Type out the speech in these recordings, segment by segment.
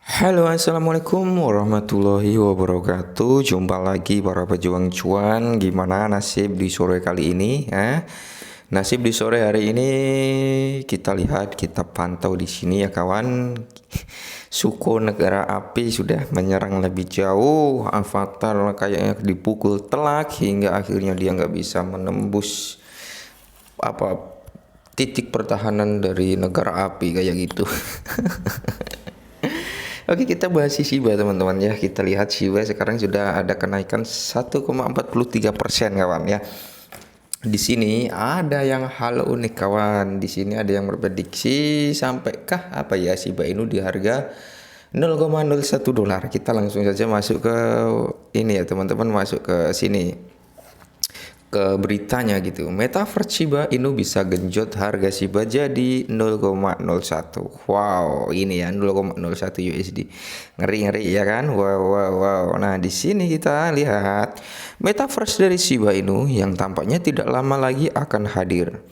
Halo, assalamualaikum warahmatullahi wabarakatuh. Jumpa lagi para pejuang cuan. Gimana nasib di sore kali ini? Nasib di sore hari ini kita lihat, kita pantau di sini ya kawan. Suku negara api sudah menyerang lebih jauh. Avatar kayaknya dipukul telak hingga akhirnya dia nggak bisa menembus apa titik pertahanan dari negara api kayak gitu. Oke, kita bahas si Shiba teman-teman ya. Kita lihat Shiba sekarang sudah ada kenaikan 1,43% kawan ya. Di sini ada yang hal unik kawan. Di sini ada yang berprediksi sampaikah apa ya Shiba Inu di harga 0,01 dolar. Kita langsung saja masuk ke ini ya teman-teman, masuk ke sini ke beritanya gitu. Metaverse Shiba Inu bisa genjot harga Shiba jadi 0,01. Wow, ini ya 0,01 USD. Ngeri-ngeri ya kan? Wow, wow, wow. Nah, di sini kita lihat Metaverse dari Shiba Inu yang tampaknya tidak lama lagi akan hadir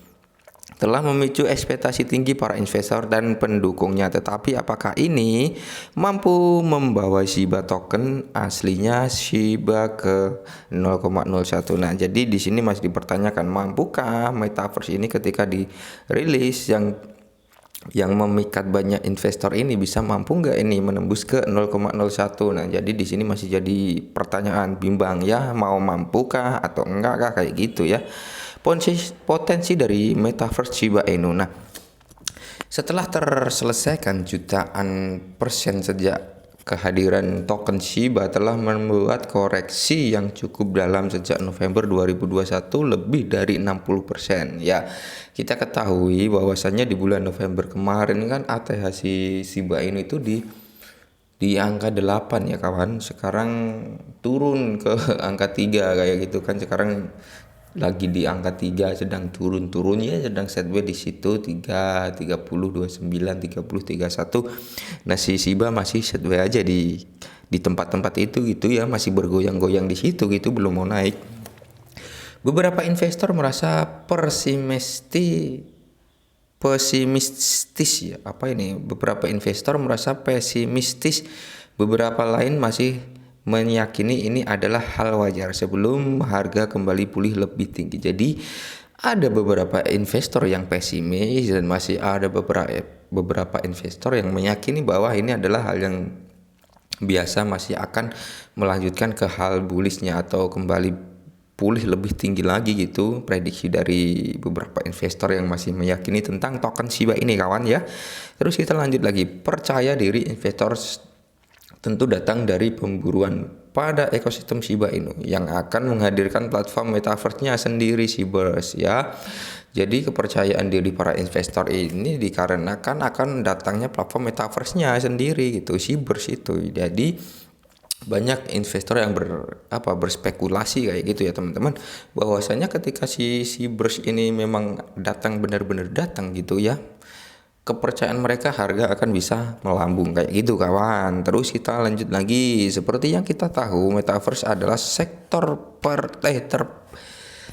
telah memicu ekspektasi tinggi para investor dan pendukungnya. Tetapi apakah ini mampu membawa Shiba token aslinya Shiba ke 0,01? Nah, jadi di sini masih dipertanyakan mampukah Metaverse ini ketika dirilis yang memikat banyak investor ini bisa mampu nggak ini menembus ke 0,01. Nah, jadi di sini masih jadi pertanyaan bimbang ya, mau mampukah atau enggak kah kayak gitu ya. Potensi dari Metaverse Shiba Inu. Nah, setelah terselesaikan jutaan persen sejak kehadiran token Shiba telah membuat koreksi yang cukup dalam sejak November 2021 lebih dari 60%. Ya, kita ketahui bahwasannya di bulan November kemarin kan ATH si Shiba Inu itu di angka 8 ya kawan. Sekarang turun ke angka 3 kayak gitu kan. Sekarang lagi di angka 3, sedang turun-turunnya, sedang sideways di situ 3 30 29 30 31. Nah, si Shiba masih sideways aja di tempat-tempat itu gitu ya, masih bergoyang-goyang di situ gitu, belum mau naik. Beberapa investor merasa pesimistis ya. Apa ini? Beberapa investor merasa pesimistis, beberapa lain masih meyakini ini adalah hal wajar sebelum harga kembali pulih lebih tinggi. Jadi ada beberapa investor yang pesimis dan masih ada beberapa investor yang meyakini bahwa ini adalah hal yang biasa, masih akan melanjutkan ke hal bullishnya atau kembali pulih lebih tinggi lagi gitu. Prediksi dari beberapa investor yang masih meyakini tentang token Shiba ini kawan ya. Terus kita lanjut lagi, percaya diri investor tentu datang dari pemburuan pada ekosistem Shiba Inu yang akan menghadirkan platform metaverse-nya sendiri Shiberse ya. Jadi kepercayaan diri para investor ini dikarenakan akan datangnya platform metaverse-nya sendiri gitu, Shiberse itu. Jadi banyak investor yang berspekulasi kayak gitu ya teman-teman, bahwasanya ketika si Shiberse ini memang datang, benar-benar datang gitu ya, kepercayaan mereka harga akan bisa melambung kayak gitu kawan. Terus kita lanjut lagi, seperti yang kita tahu metaverse adalah sektor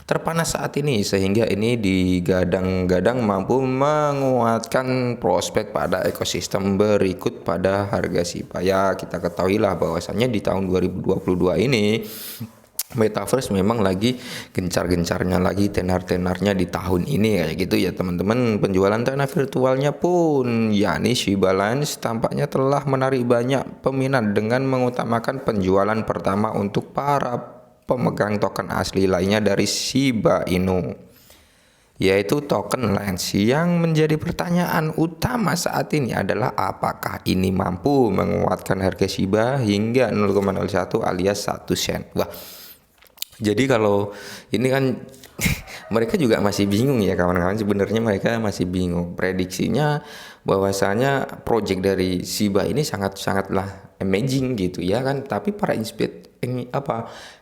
terpanas saat ini, sehingga ini digadang-gadang mampu menguatkan prospek pada ekosistem berikut pada harga Shiba. Ya, kita ketahuilah bahwasannya di tahun 2022 ini Metaverse memang lagi gencar-gencarnya, lagi tenar-tenarnya di tahun ini kayak gitu ya teman-teman. Penjualan tanah virtualnya pun yakni Shiba Lines tampaknya telah menarik banyak peminat dengan mengutamakan penjualan pertama untuk para pemegang token asli lainnya dari Shiba Inu, yaitu token Lens. Yang menjadi pertanyaan utama saat ini adalah apakah ini mampu menguatkan harga Shiba hingga 0,01 alias 1 sen. Wah, jadi kalau ini kan mereka juga masih bingung ya kawan-kawan, sebenarnya mereka masih bingung. Prediksinya bahwasanya project dari Shiba ini sangatlah amazing gitu ya kan, tapi para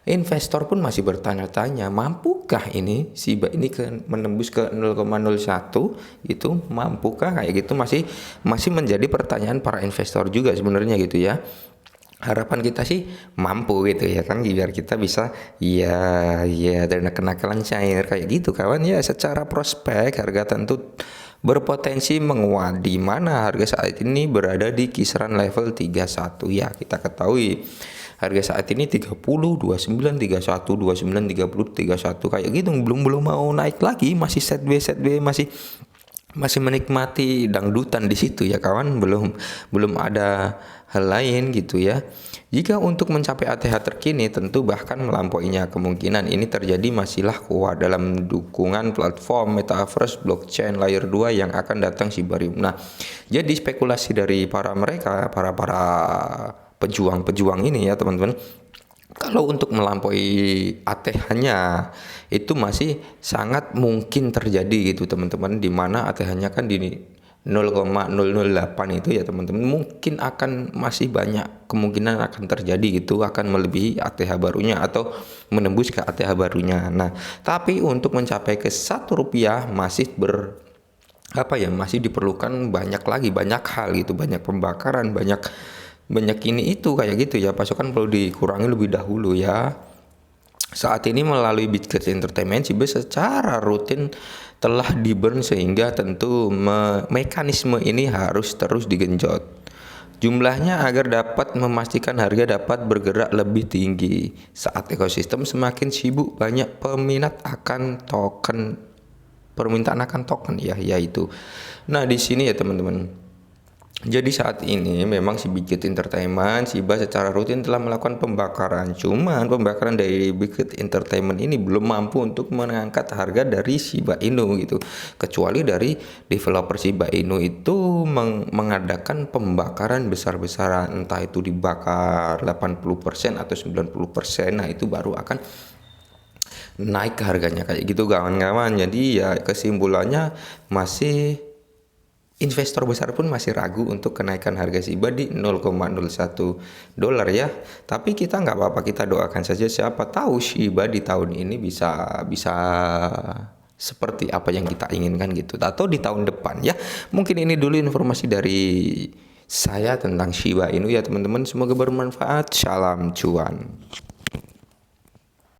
investor pun masih bertanya-tanya, mampukah ini Shiba ini menembus ke 0,01 itu, mampukah kayak gitu, masih menjadi pertanyaan para investor juga sebenarnya gitu ya. Harapan kita sih mampu gitu ya kan, biar kita bisa ya dana kenakalan cair kayak gitu kawan ya. Secara prospek harga tentu berpotensi menguat, di mana harga saat ini berada di kisaran level 31 ya. Kita ketahui harga saat ini 30, 29, 31, 29, 30, 31 kayak gitu, belum mau naik lagi, masih sideways, masih menikmati dangdutan di situ ya kawan, belum ada hal lain gitu ya. Jika untuk mencapai ATH terkini tentu bahkan melampauinya, kemungkinan ini terjadi masihlah kuat dalam dukungan platform metaverse blockchain layer 2 yang akan datang Shibarium. Nah, jadi spekulasi dari para pejuang ini ya teman-teman, kalau untuk melampaui ATH-nya itu masih sangat mungkin terjadi gitu teman-teman, di mana ATH-nya kan di 0,008 itu ya teman-teman, mungkin akan masih banyak kemungkinan akan terjadi gitu, akan melebihi ATH barunya atau menembus ke ATH barunya. Nah, tapi untuk mencapai ke Rp1 masih masih diperlukan banyak hal gitu, banyak pembakaran, banyak ini itu kayak gitu ya, pasokan perlu dikurangi lebih dahulu ya. Saat ini melalui Bitget Entertainment Shiba secara rutin telah di-burn, sehingga tentu mekanisme ini harus terus digenjot jumlahnya agar dapat memastikan harga dapat bergerak lebih tinggi. Saat ekosistem semakin sibuk, banyak permintaan akan token ya, yaitu. Nah, di sini ya teman-teman. Jadi saat ini memang si Bitget Entertainment Shiba secara rutin telah melakukan pembakaran. Cuman pembakaran dari Bitget Entertainment ini belum mampu untuk mengangkat harga dari Shiba Inu gitu. Kecuali dari developer Shiba Inu itu mengadakan pembakaran besar-besaran, entah itu dibakar 80% atau 90%. Nah, itu baru akan naik harganya kayak gitu kawan-kawan. Jadi ya kesimpulannya masih investor besar pun masih ragu untuk kenaikan harga Shiba di 0,01 dolar ya. Tapi kita nggak apa-apa, kita doakan saja, siapa tahu Shiba di tahun ini bisa seperti apa yang kita inginkan gitu, atau di tahun depan ya. Mungkin ini dulu informasi dari saya tentang Shiba Inu ya teman-teman, semoga bermanfaat. Salam cuan.